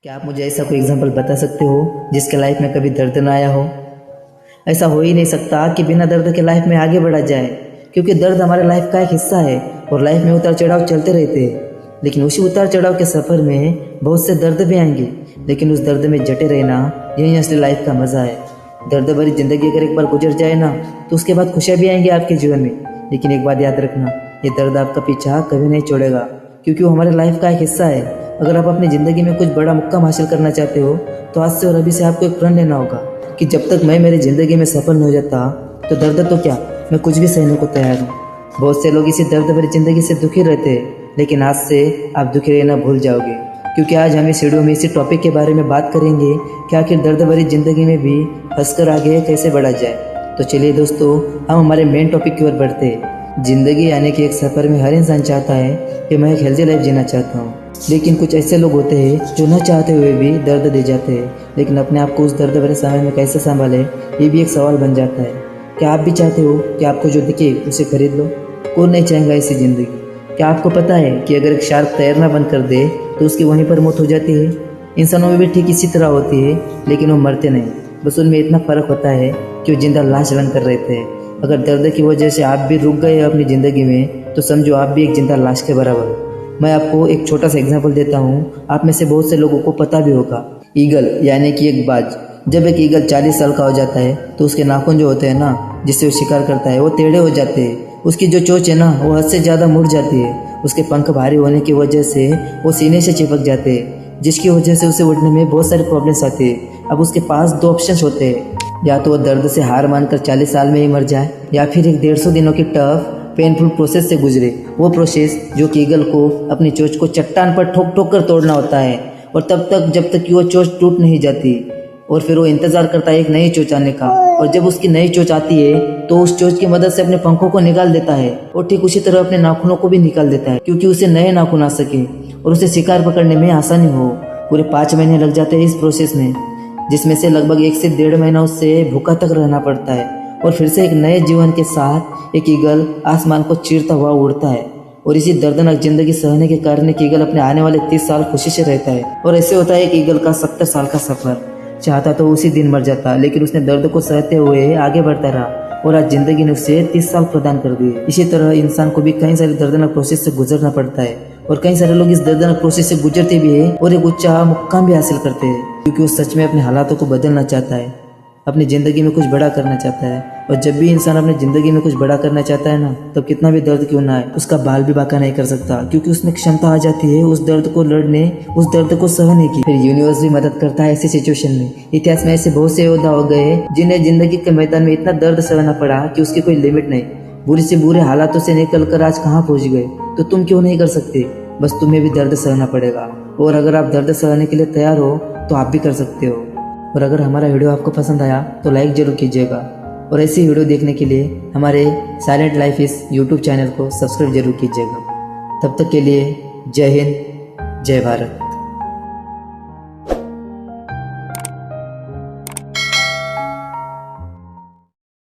क्या आप मुझे ऐसा कोई एग्जाम्पल बता सकते हो जिसके लाइफ में कभी दर्द ना आया हो? ऐसा हो ही नहीं सकता कि बिना दर्द के लाइफ में आगे बढ़ा जाए, क्योंकि दर्द हमारे लाइफ का एक हिस्सा है और लाइफ में उतार चढ़ाव चलते रहते हैं। लेकिन उसी उतार चढ़ाव के सफ़र में बहुत से दर्द भी आएंगे, लेकिन उस दर्द में जटे रहना यही असली लाइफ का मज़ा है। दर्द भरी ज़िंदगी अगर एक बार गुजर जाए ना, तो उसके बाद खुशियाँ भी आएंगी आपके जीवन में। लेकिन एक बात याद रखना, ये दर्द आपका पीछा कभी नहीं छोड़ेगा, क्योंकि वो हमारे लाइफ का एक हिस्सा है। अगर आप अपनी ज़िंदगी में कुछ बड़ा मुकाम हासिल करना चाहते हो, तो आज से और अभी से आपको एक प्रण लेना होगा कि जब तक मैं मेरी ज़िंदगी में सफल नहीं हो जाता, तो दर्द तो क्या, मैं कुछ भी सहने को तैयार हूँ। बहुत से लोग इसी दर्द भरी ज़िंदगी से दुखी रहते हैं, लेकिन आज से आप दुखी रहना भूल जाओगे, क्योंकि आज हम इस वीडियो में इसी टॉपिक के बारे में बात करेंगे कि आखिर दर्द भरी ज़िंदगी में भी हंसकर आगे कैसे बढ़ा जाए। तो चलिए दोस्तों, हम हमारे मेन टॉपिक की ओर बढ़ते हैं। ज़िंदगी यानी कि एक सफ़र में हर इंसान चाहता है कि मैं एक हेल्दी लाइफ जीना चाहता हूँ, लेकिन कुछ ऐसे लोग होते हैं जो न चाहते हुए भी दर्द दे जाते हैं। लेकिन अपने आप को उस दर्द भरे समय में कैसे संभाले, ये भी एक सवाल बन जाता है। क्या आप भी चाहते हो कि आपको जो दिखे उसे खरीद लो? कौन नहीं चाहेगा ऐसी ज़िंदगी? क्या आपको पता है कि अगर एक शार्क तैरना बंद कर दे तो उसकी वहीं पर मौत हो जाती है? इंसानों में भी ठीक इसी तरह होती है, लेकिन वो मरते नहीं, बस उनमें इतना फ़र्क होता है कि वो जिंदा लाश बनकर रहते हैं। अगर दर्द की वजह से आप भी रुक गए अपनी ज़िंदगी में, तो समझो आप भी एक जिंदा लाश के बराबर हो। मैं आपको एक छोटा सा एग्जांपल देता हूँ, आप में से बहुत से लोगों को पता भी होगा। ईगल यानी कि एक बाज। जब एक ईगल 40 साल का हो जाता है, तो उसके नाखून जो होते हैं ना, जिससे वो शिकार करता है, वो टेढ़े हो जाते हैं। उसकी जो चोंच है ना, वो हद से ज़्यादा मुड़ जाती है। उसके पंख भारी होने की वजह से वो सीने से चिपक जाते हैं, जिसकी वजह से उसे उड़ने में बहुत सारी प्रॉब्लम्स आती है। अब उसके पास दो ऑप्शन होते हैं, या तो वो दर्द से हार मानकर 40 साल में ही मर जाए, या फिर एक 150 दिनों की टफ पेनफुल प्रोसेस से गुजरे। वो प्रोसेस जो कि ईगल को अपनी चोंच को चट्टान पर ठोक ठोक कर तोड़ना होता है, और तब तक जब तक कि वो चोंच टूट नहीं जाती। और फिर वो इंतजार करता है एक नई चोंच आने का, और जब उसकी नई चोंच आती है तो उस चोंच की मदद से अपने पंखों को निकाल देता है, और ठीक उसी तरह अपने नाखूनों को भी निकाल देता है, क्योंकि उसे नए नाखून आ सके और उसे शिकार पकड़ने में आसानी हो। पूरे 5 महीने लग जाते हैं इस प्रोसेस में, जिसमें से लगभग 1 से 1.5 महीना उससे भूखा तक रहना पड़ता है। और फिर से एक नए जीवन के साथ एक ईगल आसमान को चीरता हुआ उड़ता है। और इसी दर्दनाक जिंदगी सहने के कारण एक ईगल अपने आने वाले 30 साल खुशी से रहता है। और ऐसे होता है एक ईगल का 70 साल का सफर। चाहता तो उसी दिन मर जाता, लेकिन उसने दर्द को सहते हुए आगे बढ़ता रहा, और आज जिंदगी ने उसे 30 साल प्रदान कर दिए। इसी तरह इंसान को भी कई सारे दर्दनाक प्रोसेस से गुजरना पड़ता है, और कई सारे लोग इस दर्दनाक प्रोसेस से गुजरते भी है और एक ऊंचा मुकाम भी हासिल करते हैं, क्योंकि वो सच में अपने हालातों को बदलना चाहता है, अपनी ज़िंदगी में कुछ बड़ा करना चाहता है। और जब भी इंसान अपनी ज़िंदगी में कुछ बड़ा करना चाहता है ना, तब कितना भी दर्द क्यों ना आए, उसका बाल भी बांका नहीं कर सकता, क्योंकि उसमें क्षमता आ जाती है उस दर्द को लड़ने, उस दर्द को सहने की। फिर यूनिवर्स भी मदद करता है ऐसी सिचुएशन में। इतिहास में ऐसे बहुत से योद्धा हो गए जिन्हें जिंदगी के मैदान में इतना दर्द सहना पड़ा कि उसकी कोई लिमिट नहीं। बुरे से बुरे हालातों से निकल कर आज कहाँ पहुँच गए, तो तुम क्यों नहीं कर सकते? बस तुम्हें भी दर्द सहना पड़ेगा, और अगर आप दर्द सहने के लिए तैयार हो तो आप भी कर सकते हो। और अगर हमारा वीडियो आपको पसंद आया तो लाइक जरूर कीजिएगा, और ऐसी वीडियो देखने के लिए हमारे साइलेंट लाइफ इस यूट्यूब चैनल को सब्सक्राइब जरूर कीजिएगा। तब तक के लिए जय हिंद, जय भारत।